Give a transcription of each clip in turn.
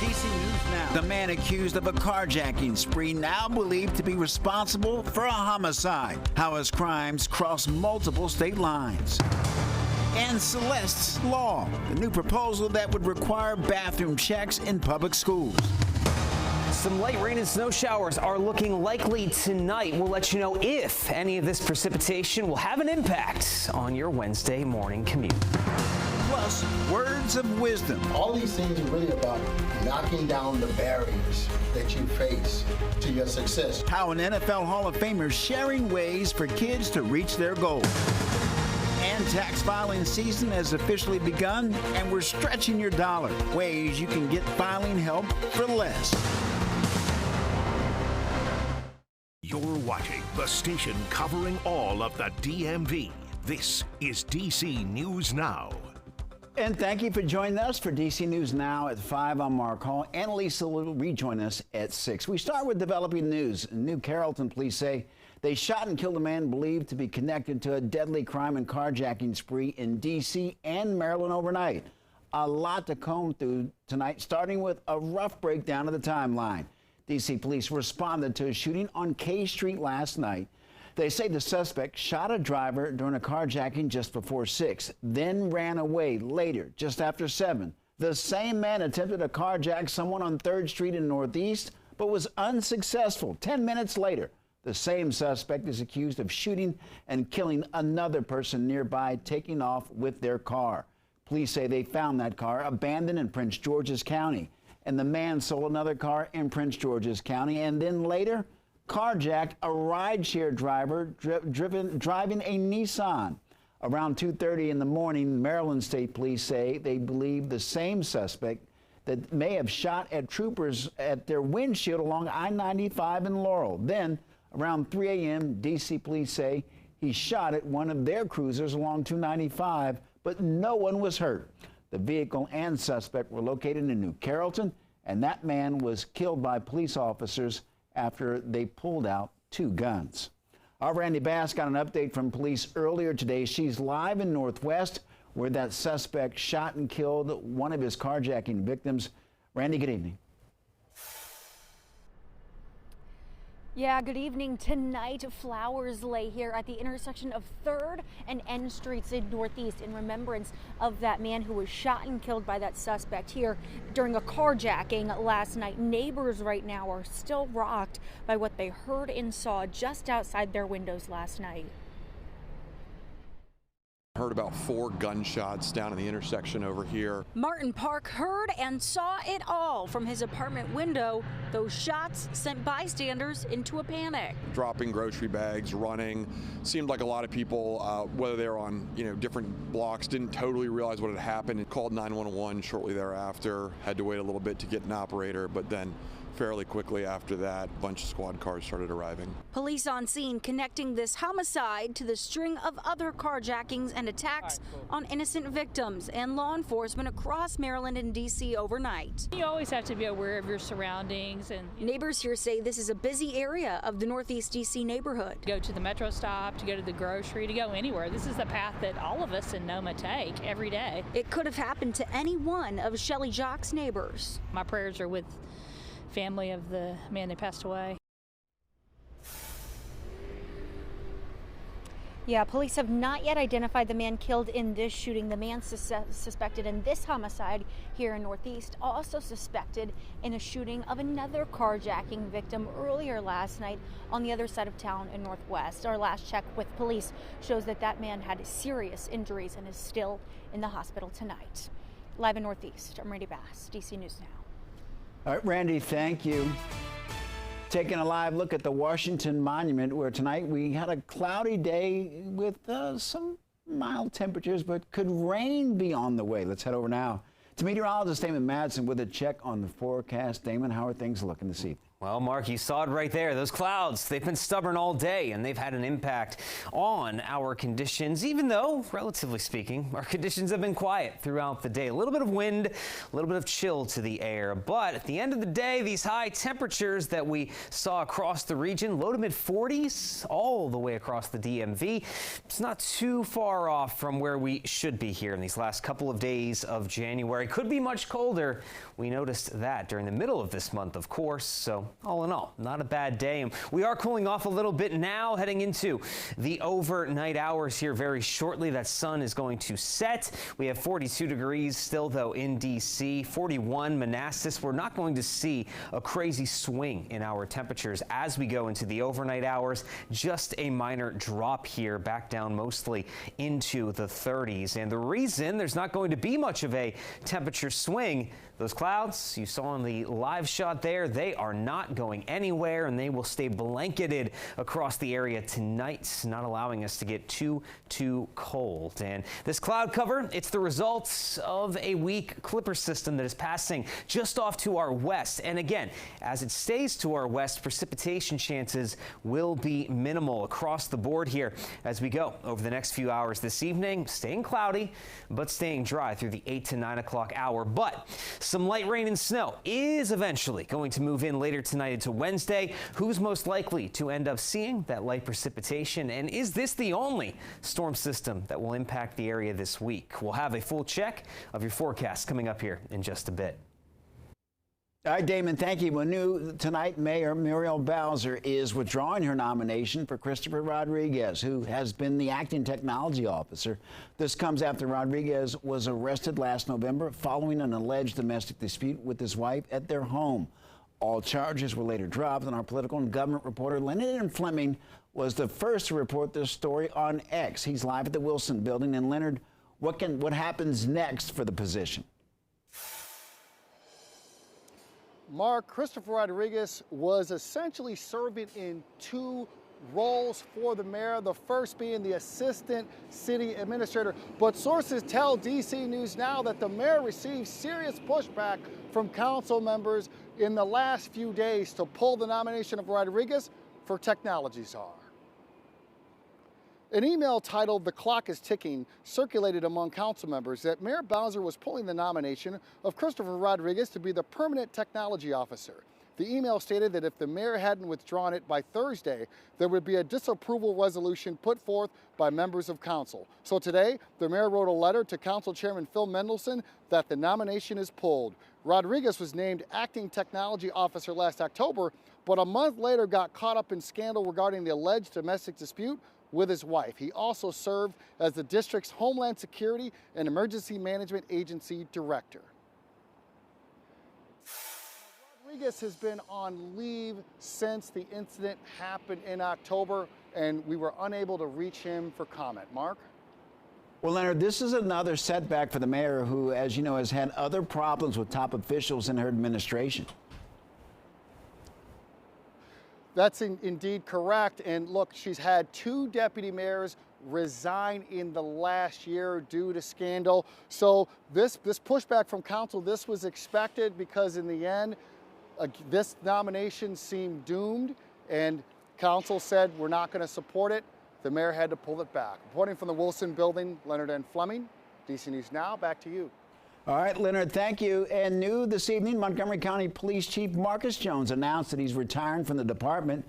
DC News Now. The man accused of a carjacking spree now believed to be responsible for a homicide. How his crimes cross multiple state lines. And Celeste's Law, the new proposal that would require bathroom checks in public schools. Some light rain and snow showers are looking likely tonight. We'll let you know if any of this precipitation will have an impact on your Wednesday morning commute. Plus, words of wisdom. All these things are really about knocking down the barriers that you face to your success. How an NFL Hall of Famer sharing ways for kids to reach their goals. And tax filing season has officially begun, and we're stretching your dollar. Ways you can get filing help for less. You're watching the station covering all of the DMV. This is DC News Now. And thank you for joining us for DC News Now at 5. I'm Mark Hall. Annalisa will rejoin us at 6. We start with developing news. New Carrollton police say they shot and killed a man believed to be connected to a deadly crime and carjacking spree in DC and Maryland overnight. A lot to comb through tonight, starting with a rough breakdown of the timeline. DC police responded to a shooting on K Street last night. They say the suspect shot a driver during a carjacking just before 6, then ran away later, just after 7. The same man attempted to carjack someone on 3rd Street in Northeast, but was unsuccessful. 10 minutes later, the same suspect is accused of shooting and killing another person nearby, taking off with their car. Police say they found that car abandoned in Prince George's County, and the man sold another car in Prince George's County, and then later carjacked a rideshare driver driving a Nissan. Around 2:30 in the morning, Maryland State Police say they believe the same suspect that may have shot at troopers at their windshield along I-95 in Laurel. Then, around 3 a.m., D.C. police say he shot at one of their cruisers along 295, but no one was hurt. The vehicle and suspect were located in New Carrollton, and that man was killed by police officers after they pulled out 2 guns. Our Randy Bass got an update from police earlier today. She's live in Northwest, where that suspect shot and killed one of his carjacking victims. Randy, good evening. Yeah, good evening. Tonight, flowers lay here at the intersection of 3rd and N Streets in Northeast in remembrance of that man who was shot and killed by that suspect here during a carjacking last night. Neighbors right now are still rocked by what they heard and saw just outside their windows last night. Heard about 4 gunshots down in the intersection over here. Martin Park heard and saw it all from his apartment window. Those shots sent bystanders into a panic. Dropping grocery bags, running. Seemed like a lot of people, whether they're on different blocks, didn't totally realize what had happened and called 911 shortly thereafter. Had to wait a little bit to get an operator, but then fairly quickly after that, a bunch of squad cars started arriving. Police on scene connecting this homicide to the string of other carjackings and attacks on innocent victims, and law enforcement across Maryland and D.C. overnight. You always have to be aware of your surroundings. And neighbors here say this is a busy area of the Northeast D.C. neighborhood. To go to the metro stop, to go to the grocery, to go anywhere. This is the path that all of us in Noma take every day. It could have happened to any one of Shelly Jock's neighbors. My prayers are with family of the man that passed away. Yeah, police have not yet identified the man killed in this shooting. The man suspected in this homicide here in Northeast, also suspected in a shooting of another carjacking victim earlier last night on the other side of town in Northwest. Our last check with police shows that that man had serious injuries and is still in the hospital tonight. Live in Northeast, I'm Randy Bass, DC News Now. All right, Randy, thank you. Taking a live look at the Washington Monument, where tonight we had a cloudy day with some mild temperatures, but could rain be on the way? Let's head over now to meteorologist Damon Madsen with a check on the forecast. Damon, how are things looking this evening? Well, Mark, you saw it right there. Those clouds, they've been stubborn all day, and they've had an impact on our conditions, even though, relatively speaking, our conditions have been quiet throughout the day. A little bit of wind, a little bit of chill to the air. But at the end of the day, these high temperatures that we saw across the region, low to mid 40s, all the way across the DMV, it's not too far off from where we should be here in these last couple of days of January. Could be much colder. We noticed that during the middle of this month, of course. So all in all, not a bad day. And we are cooling off a little bit now, heading into the overnight hours here very shortly. That sun is going to set. We have 42 degrees still, though, in D.C., 41 Manassas. We're not going to see a crazy swing in our temperatures as we go into the overnight hours. Just a minor drop here, back down mostly into the 30s. And the reason there's not going to be much of a temperature swing, those clouds you saw in the live shot there, they are not going anywhere, and they will stay blanketed across the area tonight, not allowing us to get too cold. And this cloud cover, it's the results of a weak Clipper system that is passing just off to our west. And again, as it stays to our west, precipitation chances will be minimal across the board here as we go over the next few hours this evening. Staying cloudy, but staying dry through the 8 to 9 o'clock hour. But some light rain and snow is eventually going to move in later tonight into Wednesday. Who's most likely to end up seeing that light precipitation? And is this the only storm system that will impact the area this week? We'll have a full check of your forecast coming up here in just a bit. All right, Damon, thank you. Well, new tonight, Mayor Muriel Bowser is withdrawing her nomination for Christopher Rodriguez, who has been the acting technology officer. This comes after Rodriguez was arrested last November following an alleged domestic dispute with his wife at their home. All charges were later dropped, and our political and government reporter Leonard Fleming was the first to report this story on X. He's live at the Wilson Building. And Leonard, what happens next for the position? Mark, Christopher Rodriguez was essentially serving in two roles for the mayor, the first being the assistant city administrator. But sources tell DC News Now that the mayor received serious pushback from council members in the last few days to pull the nomination of Rodriguez for technology czar. An email titled "The Clock is Ticking" circulated among council members that Mayor Bowser was pulling the nomination of Christopher Rodriguez to be the permanent technology officer. The email stated that if the mayor hadn't withdrawn it by Thursday, there would be a disapproval resolution put forth by members of council. So today, the mayor wrote a letter to Council Chairman Phil Mendelson that the nomination is pulled. Rodriguez was named acting technology officer last October, but a month later got caught up in scandal regarding the alleged domestic dispute with his wife. He also served as the district's Homeland Security and Emergency Management Agency director. Rodriguez has been on leave since the incident happened in October, and we were unable to reach him for comment. Mark? Well, Leonard, this is another setback for the mayor who, as you know, has had other problems with top officials in her administration. That's indeed correct. And look, she's had two deputy mayors resign in the last year due to scandal. So this pushback from council, this was expected because in the end, this nomination seemed doomed, and council said we're not going to support it. The mayor had to pull it back. Reporting from the Wilson Building, Leonard N. Fleming, DC News Now. Back to you. All right, Leonard, thank you. And new this evening, Montgomery County Police Chief Marcus Jones announced that he's retiring from the department.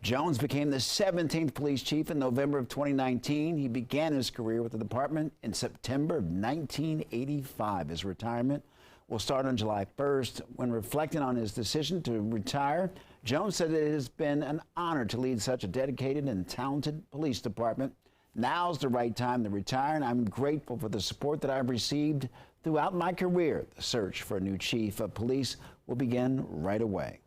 Jones became the 17th police chief in November of 2019. He began his career with the department in September of 1985. His retirement will start on July 1st. When reflecting on his decision to retire, Jones said it has been an honor to lead such a dedicated and talented police department. Now's the right time to retire, and I'm grateful for the support that I've received throughout my career. The search for a new chief of police will begin right away.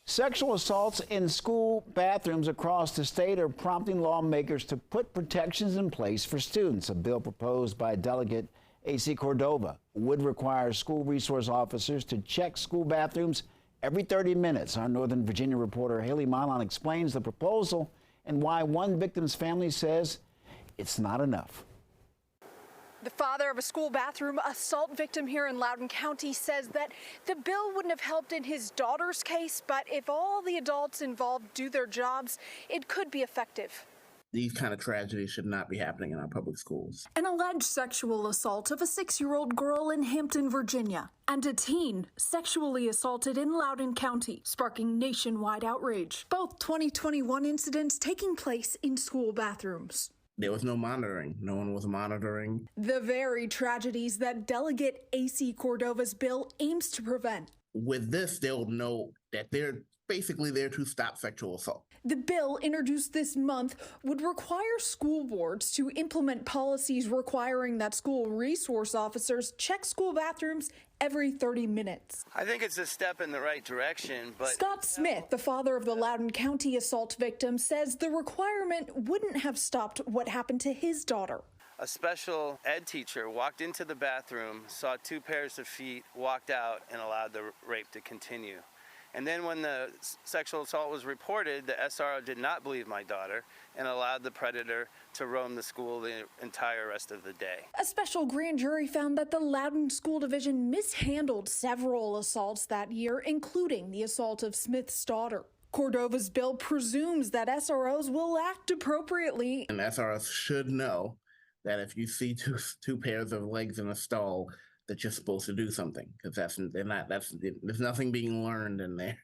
Sexual assaults in school bathrooms across the state are prompting lawmakers to put protections in place for students. A bill proposed by Delegate A.C. Cordova would require school resource officers to check school bathrooms every 30 minutes. Our Northern Virginia reporter Haley Milan explains the proposal and why one victim's family says it's not enough. The father of a school bathroom assault victim here in Loudoun County says that the bill wouldn't have helped in his daughter's case, but if all the adults involved do their jobs, it could be effective. These kind of tragedies should not be happening in our public schools. An alleged sexual assault of a 6-year-old girl in Hampton, Virginia, and a teen sexually assaulted in Loudoun County, sparking nationwide outrage. Both 2021 incidents taking place in school bathrooms. There was no monitoring. No one was monitoring. The very tragedies that Delegate A.C. Cordova's bill aims to prevent. With this, they'll know that they're basically there to stop sexual assault. The bill introduced this month would require school boards to implement policies requiring that school resource officers check school bathrooms every 30 minutes. I think it's a step in the right direction, but... Scott Smith, the father of the Loudoun County assault victim, says the requirement wouldn't have stopped what happened to his daughter. A special ed teacher walked into the bathroom, saw 2 pairs of feet, walked out, and allowed the rape to continue. And then when the sexual assault was reported, the SRO did not believe my daughter and allowed the predator to roam the school the entire rest of the day. A special grand jury found that the Loudoun School Division mishandled several assaults that year, including the assault of Smith's daughter. Cordova's bill presumes that SROs will act appropriately. And SROs should know that if you see two pairs of legs in a stall, that you're supposed to do something, because there's nothing being learned in there.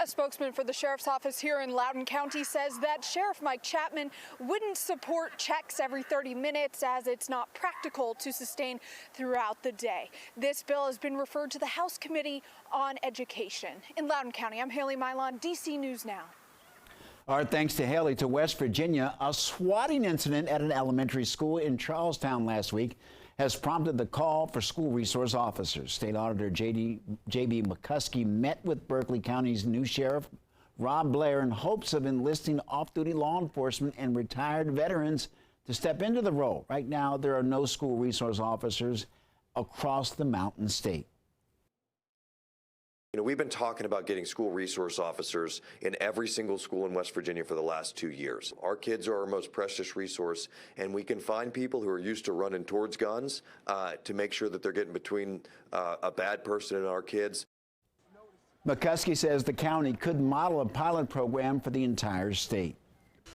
A spokesman for the sheriff's office here in Loudoun County says that Sheriff Mike Chapman wouldn't support checks every 30 minutes as it's not practical to sustain throughout the day. This bill has been referred to the House Committee on Education. In Loudoun County, I'm Haley Milon, DC News Now. All right, thanks to Haley. To West Virginia, a swatting incident at an elementary school in Charlestown last week has prompted the call for school resource officers. State Auditor J.B. McCuskey met with Berkeley County's new sheriff, Rob Blair, in hopes of enlisting off-duty law enforcement and retired veterans to step into the role. Right now, there are no school resource officers across the Mountain State. You know, we've been talking about getting school resource officers in every single school in West Virginia for the last 2 years. Our kids are our most precious resource, and we can find people who are used to running towards guns to make sure that they're getting between a bad person and our kids. McCuskey says the county could model a pilot program for the entire state.